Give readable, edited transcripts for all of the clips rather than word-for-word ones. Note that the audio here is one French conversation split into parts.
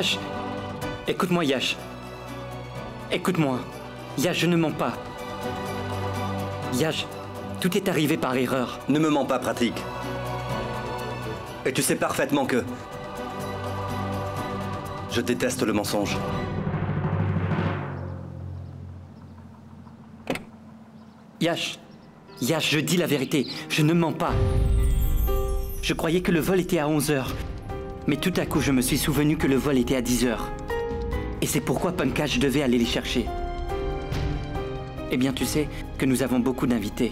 Yash, écoute-moi, Yash. Écoute-moi. Yash, je ne mens pas. Yash, tout est arrivé par erreur. Ne me mens pas, Pratik. Et tu sais parfaitement que... je déteste le mensonge. Yash, je dis la vérité. Je ne mens pas. Je croyais que le vol était à 11h. Mais tout à coup, je me suis souvenu que le vol était à 10h. Et c'est pourquoi Pankaj devait aller les chercher. Eh bien, tu sais que nous avons beaucoup d'invités.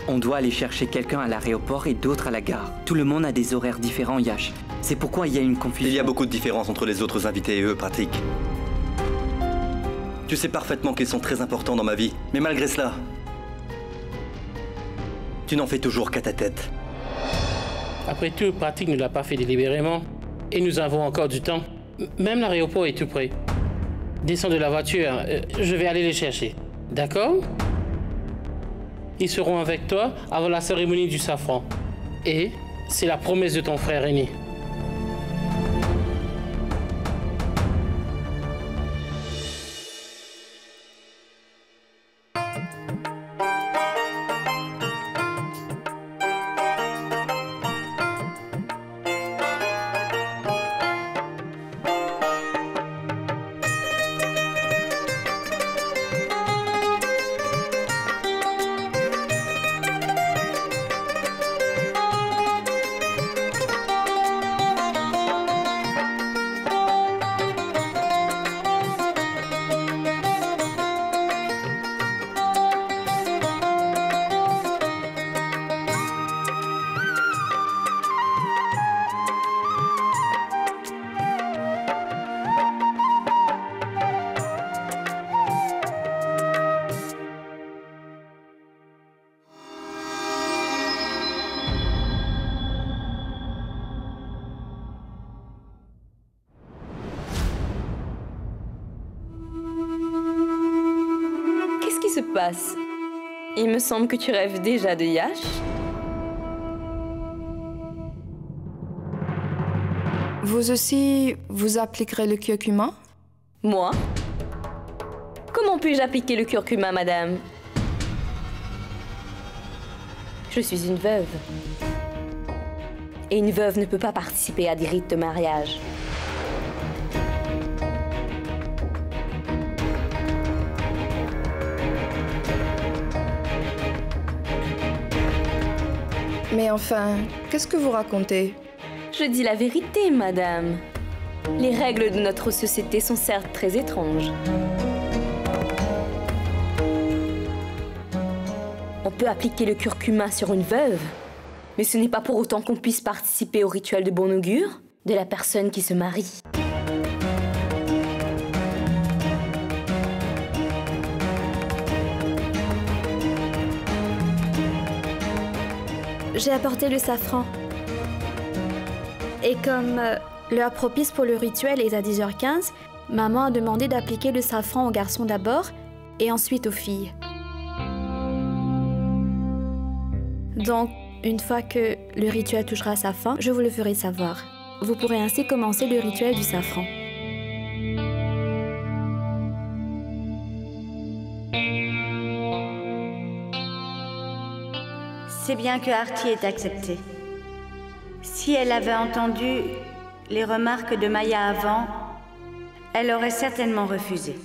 On doit aller chercher quelqu'un à l'aéroport et d'autres à la gare. Tout le monde a des horaires différents, Yash. C'est pourquoi il y a une confusion. Il y a beaucoup de différences entre les autres invités et eux, Pratik. Tu sais parfaitement qu'ils sont très importants dans ma vie. Mais malgré cela, tu n'en fais toujours qu'à ta tête. Après tout, Pratik ne l'a pas fait délibérément. Et nous avons encore du temps. Même l'aéroport est tout près. Descends de la voiture, je vais aller les chercher. D'accord? Ils seront avec toi avant la cérémonie du safran. Et c'est la promesse de ton frère aîné. Se passe? Il me semble que tu rêves déjà de Yash. Vous aussi, vous appliquerez le curcuma? Moi? Comment puis-je appliquer le curcuma, madame? Je suis une veuve. Et une veuve ne peut pas participer à des rites de mariage. Mais enfin, qu'est-ce que vous racontez? Je dis la vérité, madame. Les règles de notre société sont certes très étranges. On peut appliquer le curcuma sur une veuve, mais ce n'est pas pour autant qu'on puisse participer au rituel de bon augure de la personne qui se marie. J'ai apporté le safran. Et comme l'heure propice pour le rituel est à 10h15, maman a demandé d'appliquer le safran aux garçons d'abord et ensuite aux filles. Donc, une fois que le rituel touchera à sa fin, je vous le ferai savoir. Vous pourrez ainsi commencer le rituel du safran. C'est bien que Arti ait accepté. Si elle avait entendu les remarques de Maya avant, elle aurait certainement refusé.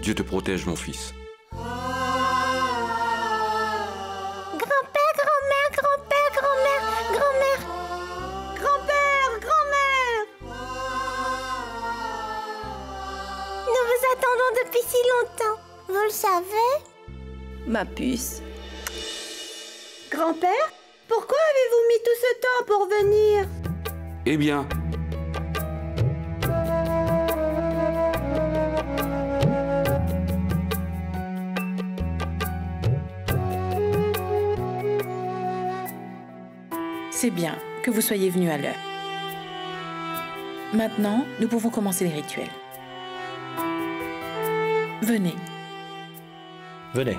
Dieu te protège, mon fils. Grand-père, grand-mère, grand-père, grand-mère, grand-mère. Grand-père, grand-mère. Nous vous attendons depuis si longtemps. Vous le savez? Ma puce. Grand-père, pourquoi avez-vous mis tout ce temps pour venir? Eh bien, c'est bien que vous soyez venus à l'heure. Maintenant, nous pouvons commencer les rituels. Venez. Venez.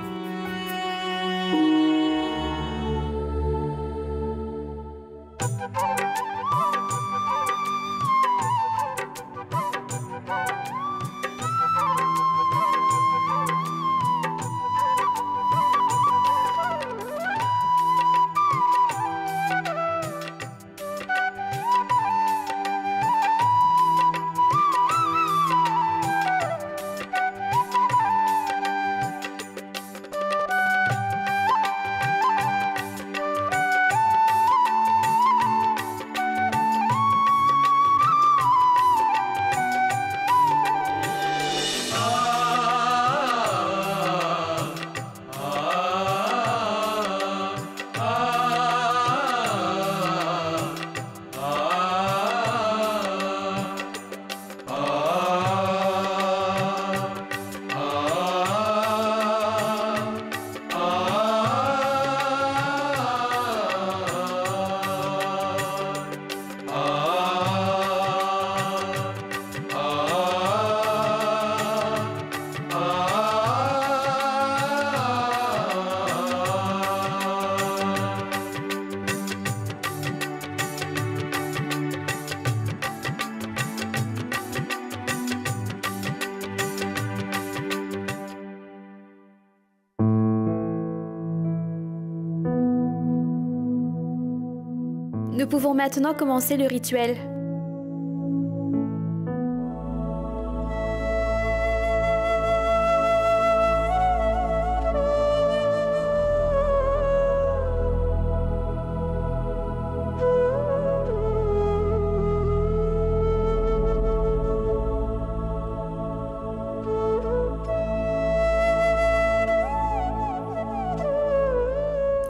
Nous pouvons maintenant commencer le rituel.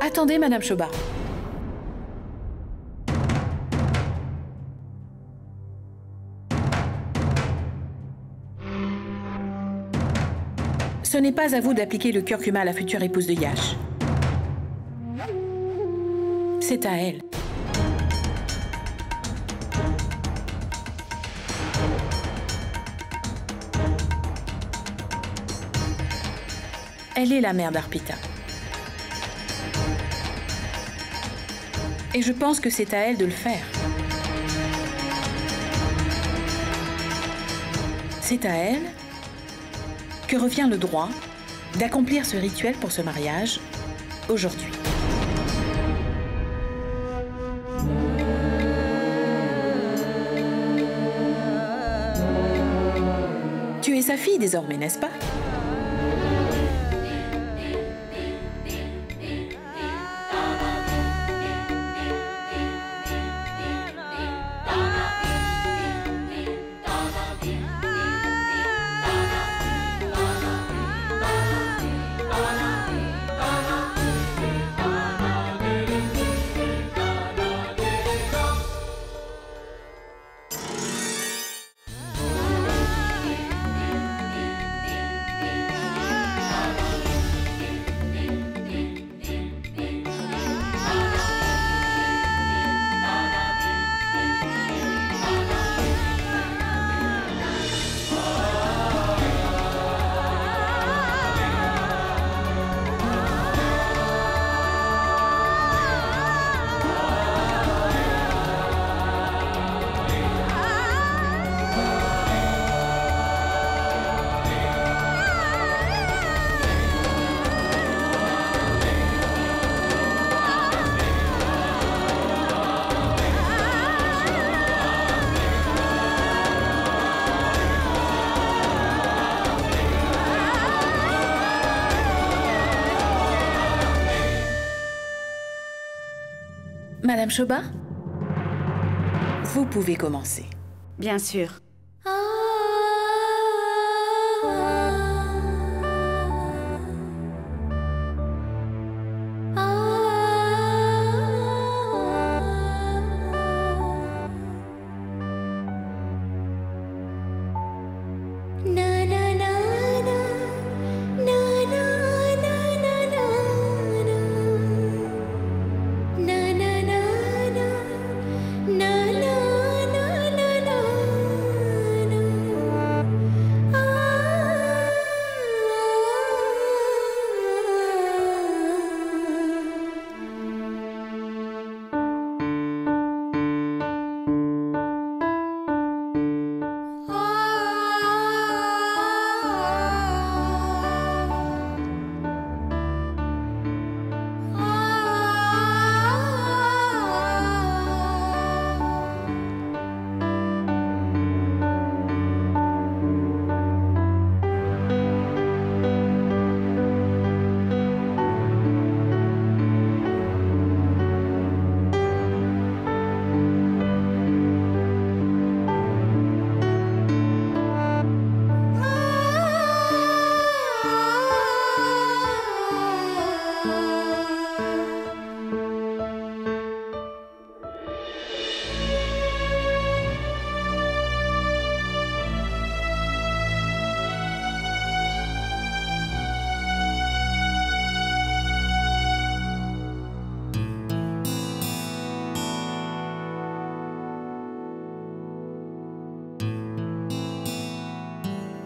Attendez, Madame Choba. Ce n'est pas à vous d'appliquer le curcuma à la future épouse de Yash. C'est à elle. Elle est la mère d'Arpita. Et je pense que c'est à elle de le faire. C'est à elle que revient le droit d'accomplir ce rituel pour ce mariage aujourd'hui. Tu es sa fille désormais, n'est-ce pas? Madame Choba, vous pouvez commencer. Bien sûr.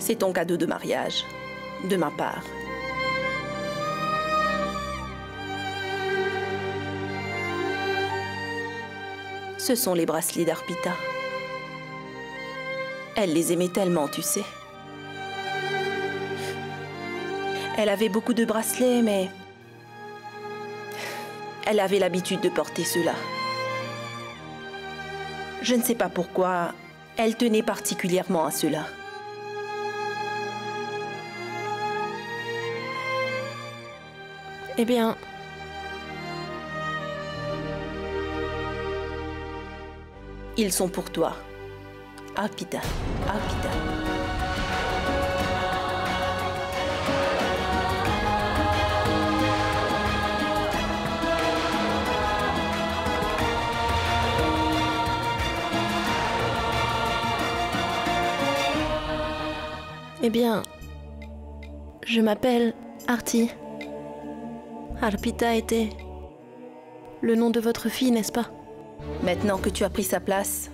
C'est ton cadeau de mariage, de ma part. Ce sont les bracelets d'Arpita. Elle les aimait tellement, tu sais. Elle avait beaucoup de bracelets, mais elle avait l'habitude de porter ceux-là. Je ne sais pas pourquoi, elle tenait particulièrement à cela. Eh bien, ils sont pour toi. Arpita, Arpita. eh bien, je m'appelle Arti. Arpita était le nom de votre fille, n'est-ce pas? Maintenant que tu as pris sa place,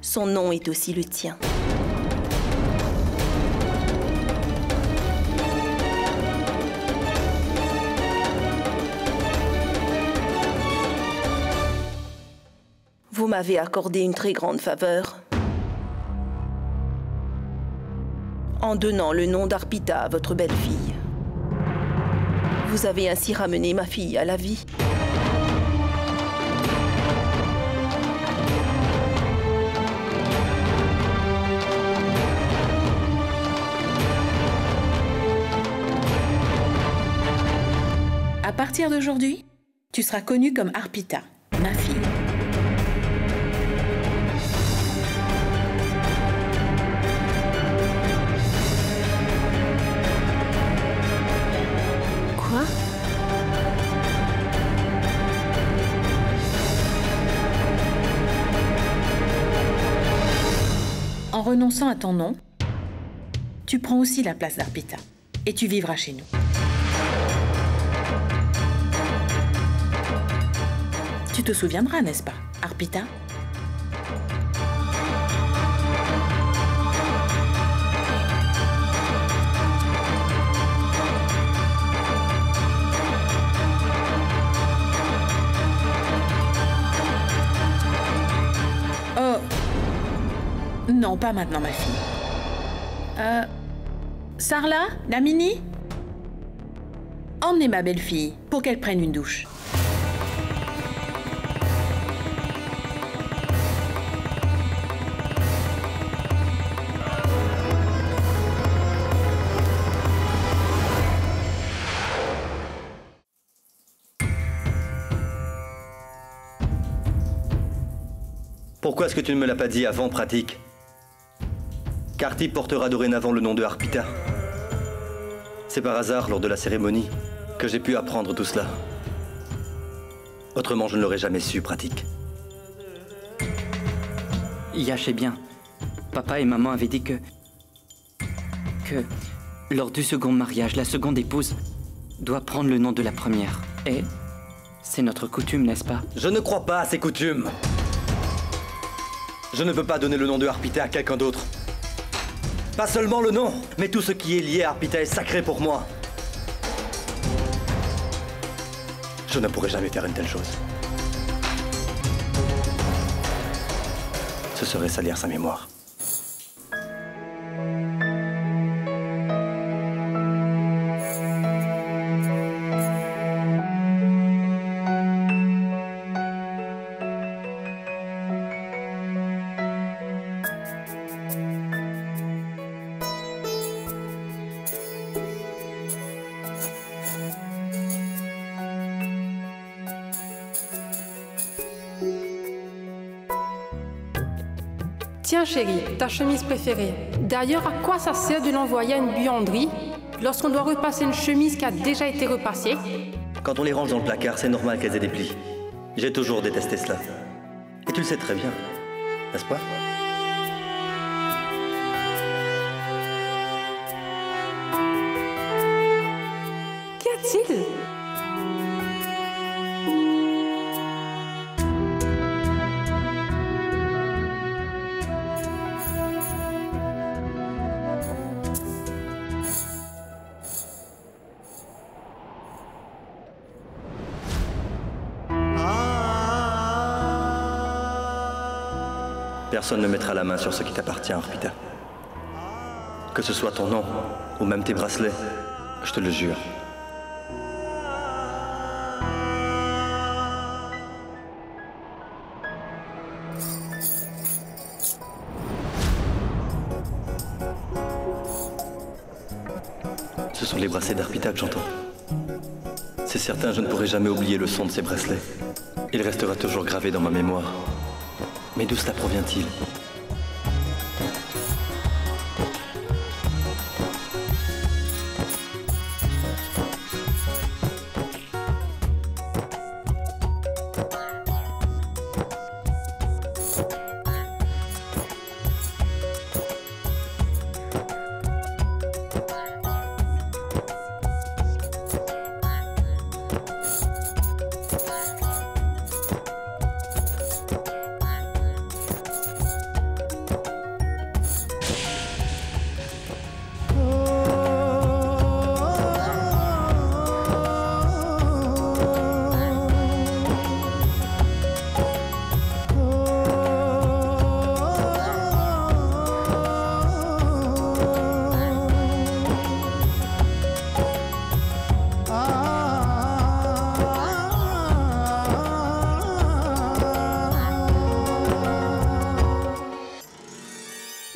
son nom est aussi le tien. Vous m'avez accordé une très grande faveur en donnant le nom d'Arpita à votre belle-fille. Vous avez ainsi ramené ma fille à la vie. À partir d'aujourd'hui, tu seras connue comme Arpita, ma fille. Quoi? En renonçant à ton nom, tu prends aussi la place d'Arpita et tu vivras chez nous. Tu te souviendras, n'est-ce pas, Arpita? Oh, non, pas maintenant, ma fille. Sarla, la Mini? Emmenez ma belle-fille pour qu'elle prenne une douche. Pourquoi est-ce que tu ne me l'as pas dit avant, pratique? Qu'Arti portera dorénavant le nom de Arpita. C'est par hasard, lors de la cérémonie, que j'ai pu apprendre tout cela. Autrement, je ne l'aurais jamais su, pratique. Yash est bien. Papa et maman avaient dit que lors du second mariage, la seconde épouse doit prendre le nom de la première. Et c'est notre coutume, n'est-ce pas? Je ne crois pas à ces coutumes. Je ne peux pas donner le nom de Arpita à quelqu'un d'autre. Pas seulement le nom, mais tout ce qui est lié à Arpita est sacré pour moi. Je ne pourrais jamais faire une telle chose. Ce serait salir sa mémoire. Tiens chérie, ta chemise préférée. D'ailleurs, à quoi ça sert de l'envoyer à une buanderie lorsqu'on doit repasser une chemise qui a déjà été repassée? Quand on les range dans le placard, c'est normal qu'elles aient des plis. J'ai toujours détesté cela. Et tu le sais très bien, n'est-ce pas? Qu'y a-t-il? Personne ne mettra la main sur ce qui t'appartient, Arpita. Que ce soit ton nom, ou même tes bracelets, je te le jure. Ce sont les bracelets d'Arpita que j'entends. C'est certain, je ne pourrai jamais oublier le son de ces bracelets. Il restera toujours gravé dans ma mémoire. Mais d'où cela provient-il?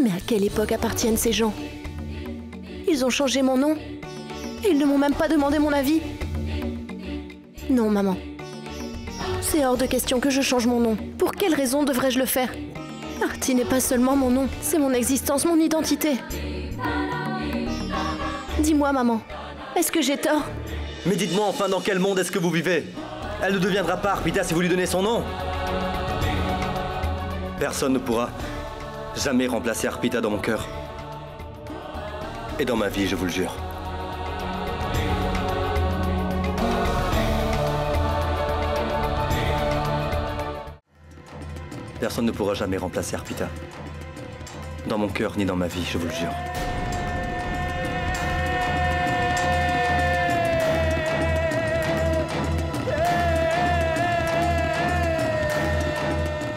Mais à quelle époque appartiennent ces gens? Ils ont changé mon nom? Ils ne m'ont même pas demandé mon avis? Non, maman. C'est hors de question que je change mon nom. Pour quelle raison devrais-je le faire? Arti n'est pas seulement mon nom, c'est mon existence, mon identité. Dis-moi, maman, est-ce que j'ai tort? Mais dites-moi enfin dans quel monde est-ce que vous vivez? Elle ne deviendra pas Arpita si vous lui donnez son nom. Personne ne pourra jamais remplacer Arpita dans mon cœur. Et dans ma vie, je vous le jure. Personne ne pourra jamais remplacer Arpita. Dans mon cœur ni dans ma vie, je vous le jure.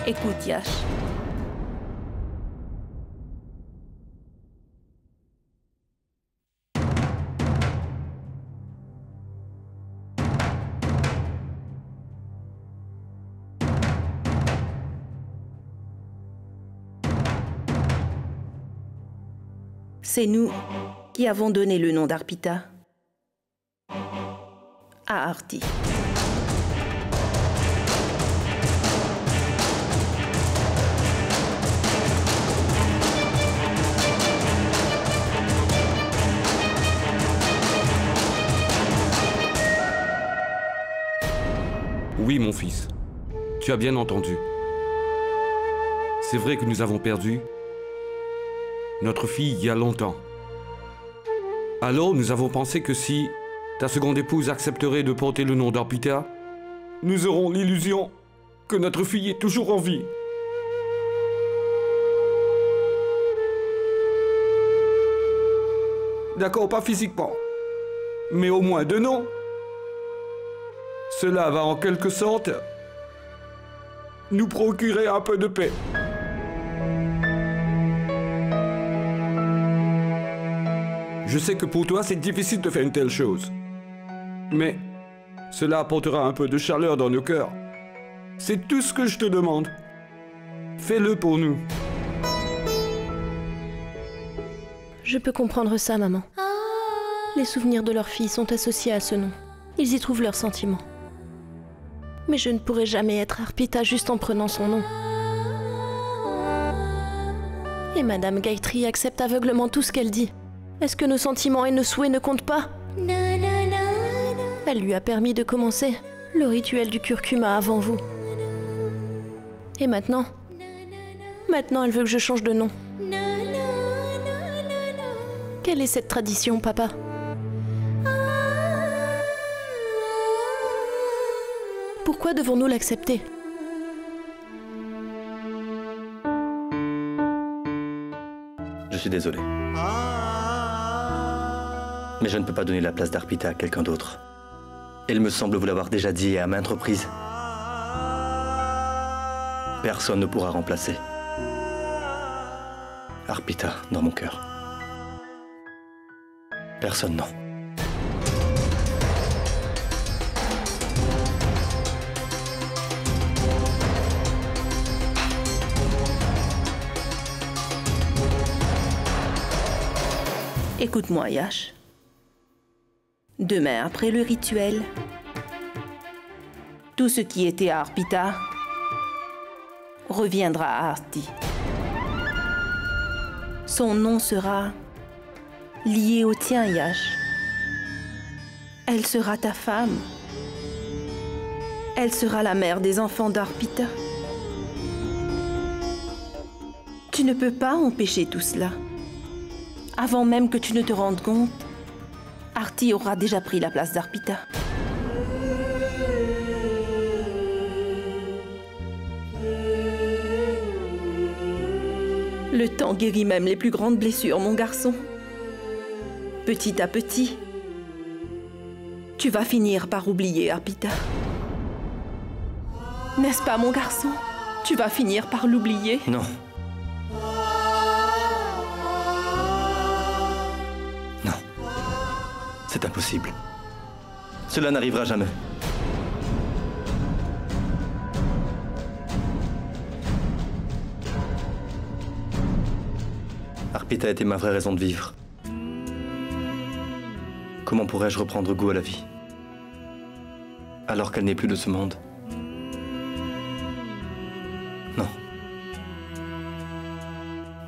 Écoute, Yash. C'est nous qui avons donné le nom d'Arpita à Arti. Oui, mon fils. Tu as bien entendu. C'est vrai que nous avons perdu notre fille il y a longtemps. Alors, nous avons pensé que si ta seconde épouse accepterait de porter le nom d'Arpita, nous aurons l'illusion que notre fille est toujours en vie. D'accord, pas physiquement, mais au moins de nom. Cela va en quelque sorte nous procurer un peu de paix. Je sais que pour toi, c'est difficile de faire une telle chose. Mais cela apportera un peu de chaleur dans nos cœurs. C'est tout ce que je te demande. Fais-le pour nous. Je peux comprendre ça, maman. Les souvenirs de leur fille sont associés à ce nom. Ils y trouvent leurs sentiments. Mais je ne pourrai jamais être Arpita juste en prenant son nom. Et Madame Gayatri accepte aveuglement tout ce qu'elle dit. Est-ce que nos sentiments et nos souhaits ne comptent pas? Elle lui a permis de commencer le rituel du curcuma avant vous. Et maintenant? Maintenant, elle veut que je change de nom. Quelle est cette tradition, papa? Pourquoi devons-nous l'accepter? Je suis désolé. Mais je ne peux pas donner la place d'Arpita à quelqu'un d'autre. Il me semble vous l'avoir déjà dit à maintes reprises. Personne ne pourra remplacer Arpita dans mon cœur. Personne, non. Écoute-moi, Yash. Demain, après le rituel, tout ce qui était à Arpita reviendra à Arti. Son nom sera lié au tien, Yash. Elle sera ta femme. Elle sera la mère des enfants d'Arpita. Tu ne peux pas empêcher tout cela. Avant même que tu ne te rendes compte, Arti aura déjà pris la place d'Arpita. Le temps guérit même les plus grandes blessures, mon garçon. Petit à petit, tu vas finir par oublier Arpita. N'est-ce pas, mon garçon? Tu vas finir par l'oublier. Non. C'est impossible. Cela n'arrivera jamais. Arpita était ma vraie raison de vivre. Comment pourrais-je reprendre goût à la vie alors qu'elle n'est plus de ce monde? Non.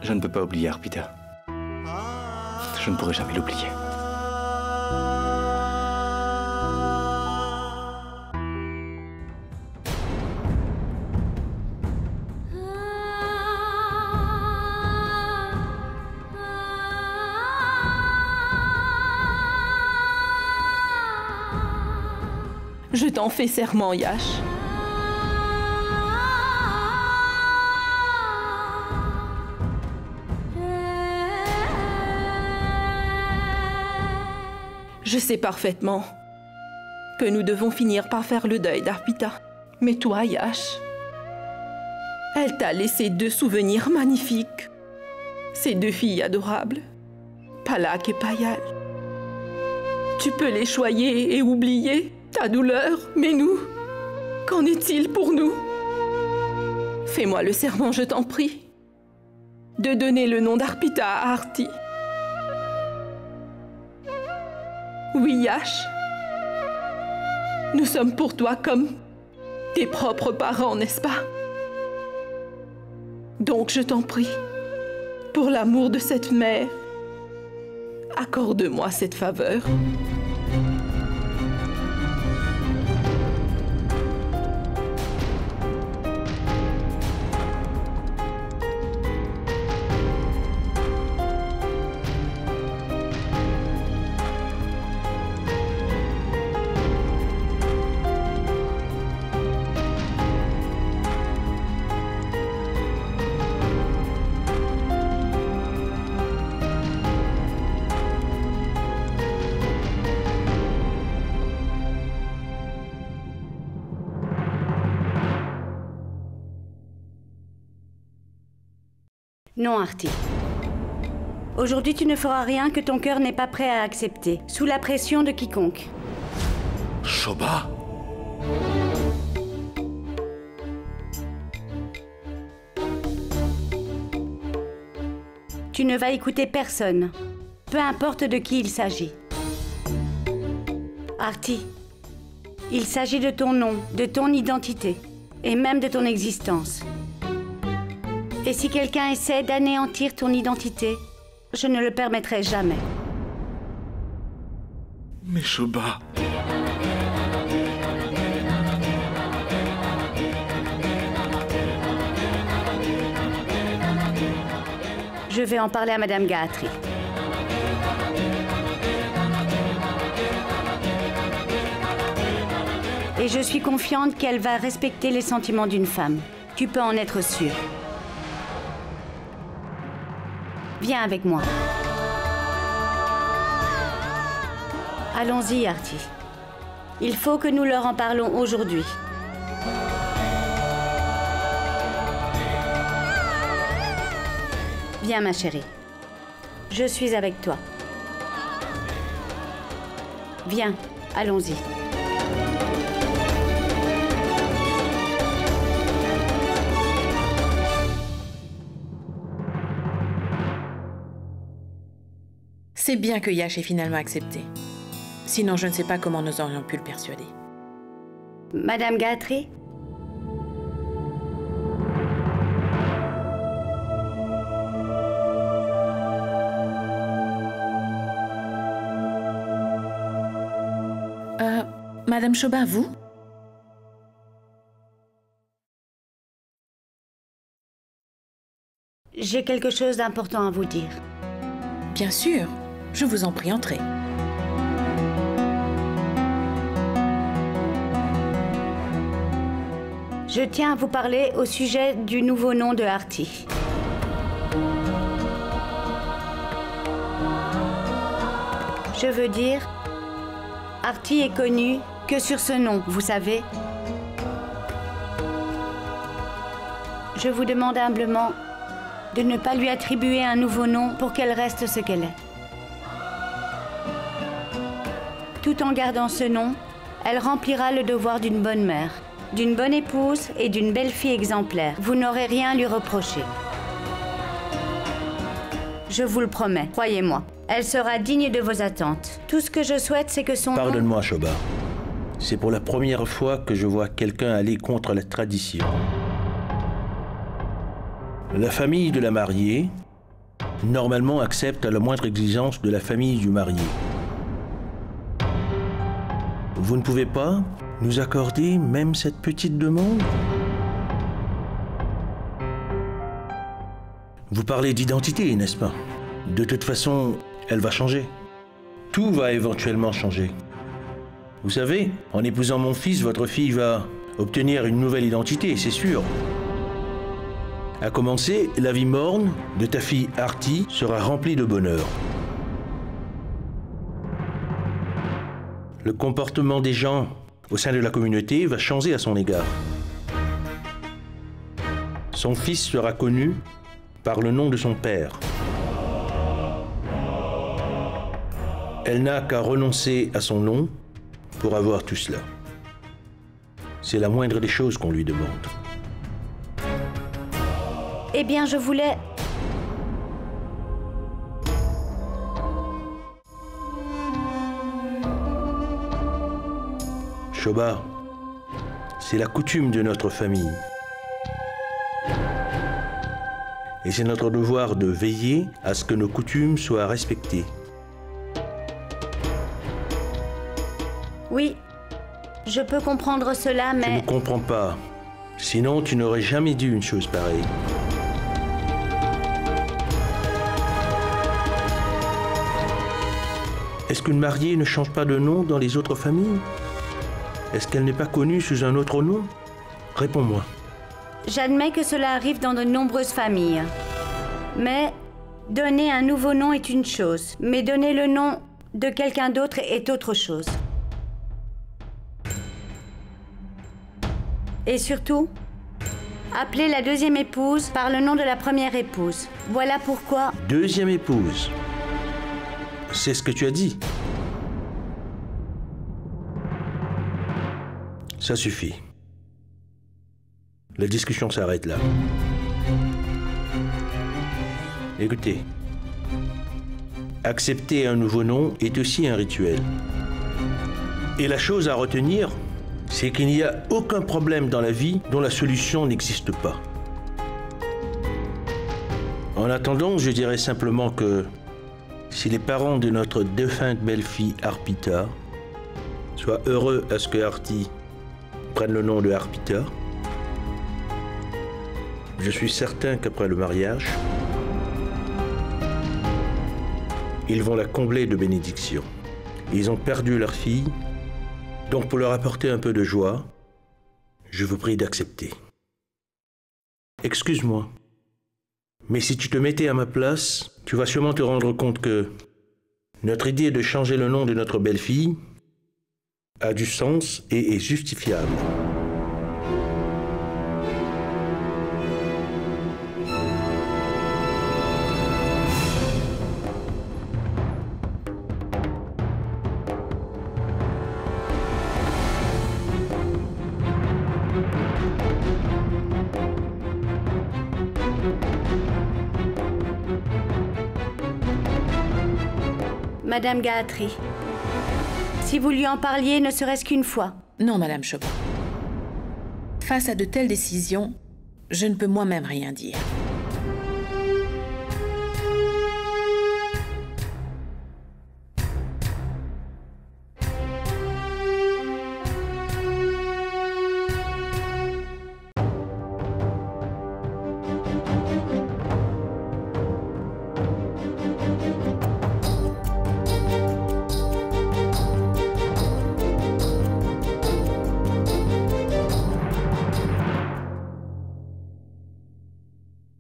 Je ne peux pas oublier Arpita. Je ne pourrai jamais l'oublier. Je t'en fais serment, Yash. Je sais parfaitement que nous devons finir par faire le deuil d'Arpita. Mais toi, Yash, elle t'a laissé deux souvenirs magnifiques. Ces deux filles adorables, Palak et Payal. Tu peux les choyer et oublier ta douleur, mais nous, qu'en est-il pour nous? Fais-moi le serment, je t'en prie, de donner le nom d'Arpita à Arti. Oui, Yash, nous sommes pour toi comme tes propres parents, n'est-ce pas? Donc je t'en prie, pour l'amour de cette mère, accorde-moi cette faveur. Non, Artie. Aujourd'hui, tu ne feras rien que ton cœur n'est pas prêt à accepter, sous la pression de quiconque. Shoba? Tu ne vas écouter personne, peu importe de qui il s'agit. Artie, il s'agit de ton nom, de ton identité, et même de ton existence. Et si quelqu'un essaie d'anéantir ton identité, je ne le permettrai jamais. Mais Shoba... Je vais en parler à Madame Gayatri. Et je suis confiante qu'elle va respecter les sentiments d'une femme. Tu peux en être sûre. Viens avec moi. Allons-y, Artie. Il faut que nous leur en parlons aujourd'hui. Viens, ma chérie. Je suis avec toi. Viens, allons-y. C'est bien que Yash ait finalement accepté. Sinon, je ne sais pas comment nous aurions pu le persuader. Madame Gayatri ? Madame Shoba, vous? J'ai quelque chose d'important à vous dire. Bien sûr. Je vous en prie, entrez. Je tiens à vous parler au sujet du nouveau nom de Artie. Je veux dire, Artie est connue que sur ce nom, vous savez. Je vous demande humblement de ne pas lui attribuer un nouveau nom pour qu'elle reste ce qu'elle est. Tout en gardant ce nom, elle remplira le devoir d'une bonne mère, d'une bonne épouse et d'une belle fille exemplaire. Vous n'aurez rien à lui reprocher. Je vous le promets, croyez-moi. Elle sera digne de vos attentes. Tout ce que je souhaite, c'est que son Pardonne-moi, Shoba. C'est pour la première fois que je vois quelqu'un aller contre la tradition. La famille de la mariée, normalement, accepte la moindre exigence de la famille du marié. Vous ne pouvez pas nous accorder même cette petite demande? Vous parlez d'identité, n'est-ce pas? De toute façon, elle va changer. Tout va éventuellement changer. Vous savez, en épousant mon fils, votre fille va obtenir une nouvelle identité, c'est sûr. À commencer, la vie morne de ta fille Artie sera remplie de bonheur. Le comportement des gens au sein de la communauté va changer à son égard. Son fils sera connu par le nom de son père. Elle n'a qu'à renoncer à son nom pour avoir tout cela. C'est la moindre des choses qu'on lui demande. Eh bien, je voulais... Shoba, c'est la coutume de notre famille. Et c'est notre devoir de veiller à ce que nos coutumes soient respectées. Oui, je peux comprendre cela, mais... Tu ne comprends pas. Sinon, tu n'aurais jamais dit une chose pareille. Est-ce qu'une mariée ne change pas de nom dans les autres familles? Est-ce qu'elle n'est pas connue sous un autre nom? Réponds-moi. J'admets que cela arrive dans de nombreuses familles. Mais donner un nouveau nom est une chose, mais donner le nom de quelqu'un d'autre est autre chose. Et surtout, Appelez la deuxième épouse par le nom de la première épouse. Voilà pourquoi... Deuxième épouse. C'est ce que tu as dit. Ça suffit. La discussion s'arrête là. Écoutez, accepter un nouveau nom est aussi un rituel. Et la chose à retenir, c'est qu'il n'y a aucun problème dans la vie dont la solution n'existe pas. En attendant, je dirais simplement que si les parents de notre défunte belle-fille Arpita soient heureux à ce que Artie prenne le nom de Arpita, je suis certain qu'après le mariage, ils vont la combler de bénédictions. Ils ont perdu leur fille, donc pour leur apporter un peu de joie, je vous prie d'accepter. Excuse-moi, mais si tu te mettais à ma place, tu vas sûrement te rendre compte que notre idée de changer le nom de notre belle-fille a du sens et est justifiable. Madame Gayatri, si vous lui en parliez ne serait-ce qu'une fois. Non, Madame Choba. Face à de telles décisions, je ne peux moi-même rien dire.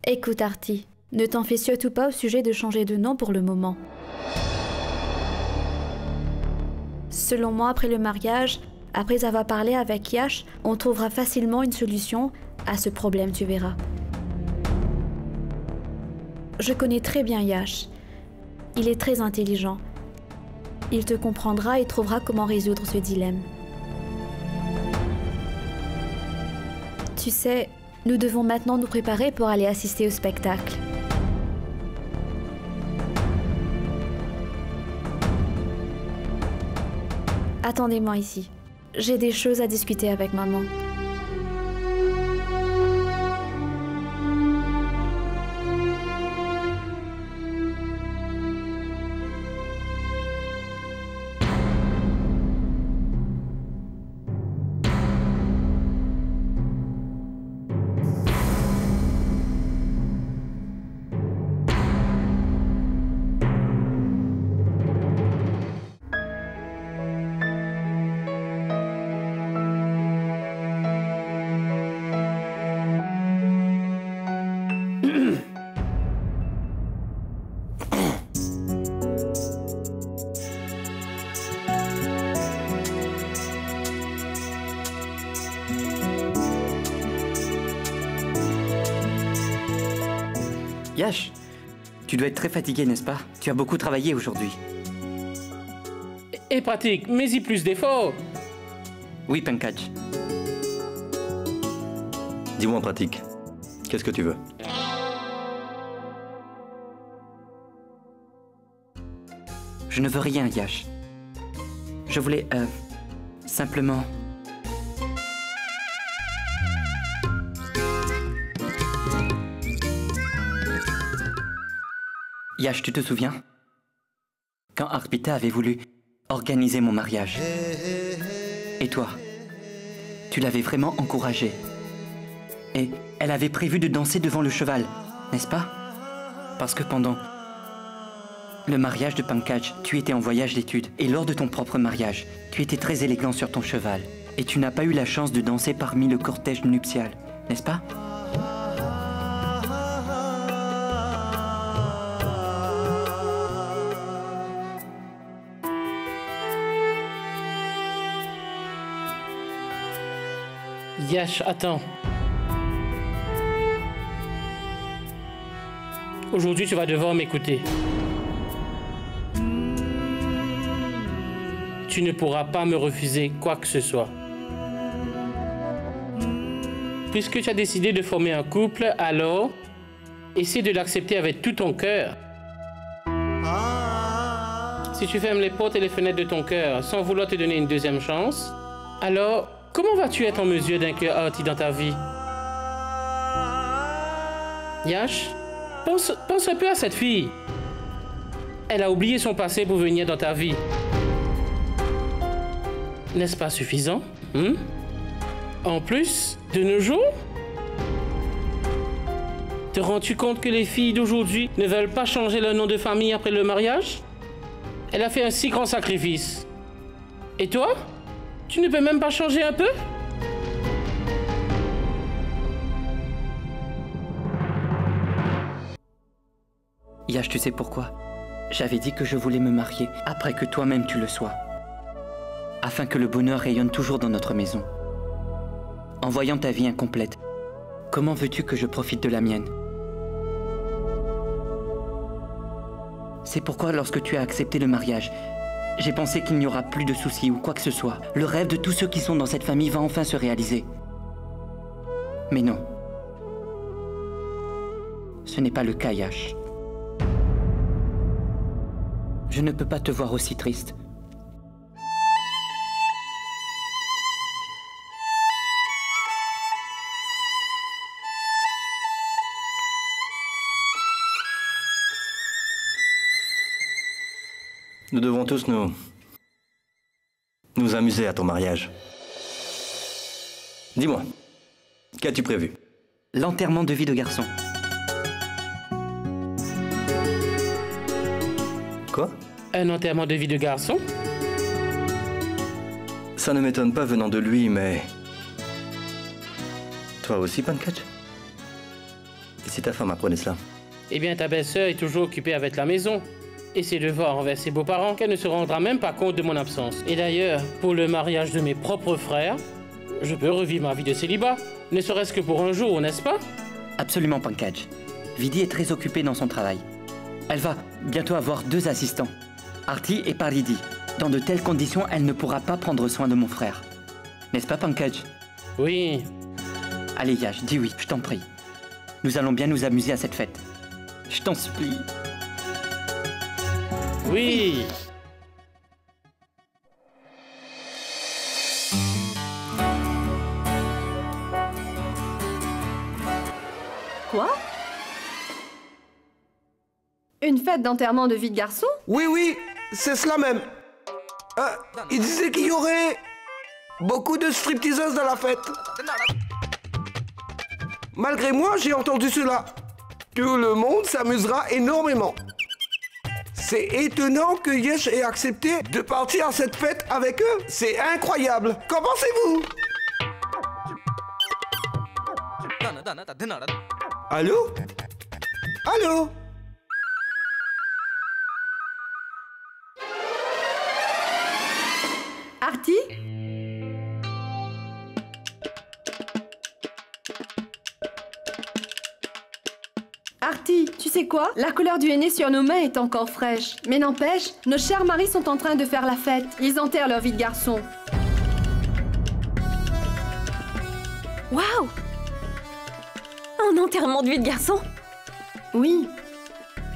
Écoute, Artie, ne t'en fais surtout pas au sujet de changer de nom pour le moment. Selon moi, après le mariage, après avoir parlé avec Yash, on trouvera facilement une solution à ce problème, tu verras. Je connais très bien Yash. Il est très intelligent. Il te comprendra et trouvera comment résoudre ce dilemme. Tu sais, nous devons maintenant nous préparer pour aller assister au spectacle. Attendez-moi ici. J'ai des choses à discuter avec maman. Yash, tu dois être très fatigué, n'est-ce pas? Tu as beaucoup travaillé aujourd'hui. Et pratique, mets-y plus d'efforts. Oui, Pankaj. Dis-moi en pratique, qu'est-ce que tu veux? Je ne veux rien, Yash. Je voulais, simplement... Yash, tu te souviens? Quand Arpita avait voulu organiser mon mariage. Et toi, tu l'avais vraiment encouragée. Et elle avait prévu de danser devant le cheval, n'est-ce pas? Parce que pendant le mariage de Pankaj, tu étais en voyage d'études. Et lors de ton propre mariage, tu étais très élégant sur ton cheval. Et tu n'as pas eu la chance de danser parmi le cortège nuptial, n'est-ce pas? Yash, attends. Aujourd'hui, tu vas devoir m'écouter. Tu ne pourras pas me refuser quoi que ce soit. Puisque tu as décidé de former un couple, alors essaie de l'accepter avec tout ton cœur. Si tu fermes les portes et les fenêtres de ton cœur sans vouloir te donner une deuxième chance, alors comment vas-tu être en mesure d'inclure Artie dans ta vie? Yash, pense un peu à cette fille. Elle a oublié son passé pour venir dans ta vie. N'est-ce pas suffisant? En plus, de nos jours, te rends-tu compte que les filles d'aujourd'hui ne veulent pas changer leur nom de famille après le mariage? Elle a fait un si grand sacrifice. Et toi? Tu ne peux même pas changer un peu? Yash, tu sais pourquoi? J'avais dit que je voulais me marier après que toi-même tu le sois. Afin que le bonheur rayonne toujours dans notre maison. En voyant ta vie incomplète, comment veux-tu que je profite de la mienne? C'est pourquoi lorsque tu as accepté le mariage, j'ai pensé qu'il n'y aura plus de soucis ou quoi que ce soit. Le rêve de tous ceux qui sont dans cette famille va enfin se réaliser. Mais non. Ce n'est pas le cas, Yash. Je ne peux pas te voir aussi triste. Nous devons tous nous amuser à ton mariage. Dis-moi, qu'as-tu prévu? L'enterrement de vie de garçon. Quoi? Un enterrement de vie de garçon? Ça ne m'étonne pas venant de lui, mais... Toi aussi, Pankaj? Et si ta femme apprenait cela? Eh bien, ta belle-sœur est toujours occupée avec la maison. Et ses devoirs envers ses beaux-parents qu'elle ne se rendra même pas compte de mon absence. Et d'ailleurs, pour le mariage de mes propres frères, je peux revivre ma vie de célibat, ne serait-ce que pour un jour, n'est-ce pas? Absolument, Pankaj. Vidi est très occupée dans son travail. Elle va bientôt avoir 2 assistants, Artie et Paridi. Dans de telles conditions, elle ne pourra pas prendre soin de mon frère. N'est-ce pas, Pankaj? Oui. Allez, Yash, dis oui, je t'en prie. Nous allons bien nous amuser à cette fête. Je t'en supplie. Oui. Quoi? Une fête d'enterrement de vie de garçon? Oui, c'est cela même. Il disait qu'il y aurait beaucoup de stripteaseuses dans la fête. Malgré moi, j'ai entendu cela. Tout le monde s'amusera énormément. C'est étonnant que Yash ait accepté de partir à cette fête avec eux. C'est incroyable. Qu'en pensez-vous? Allô? Allô? Artie? Artie, tu sais quoi? La couleur du henné sur nos mains est encore fraîche. Mais n'empêche, nos chers maris sont en train de faire la fête. Ils enterrent leur vie de garçon. Waouh! Un enterrement de vie de garçon? Oui.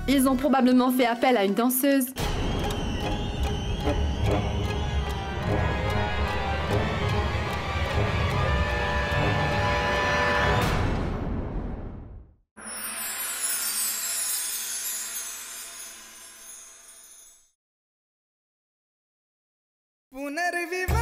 Ils ont probablement fait appel à une danseuse. पुनर्विवाह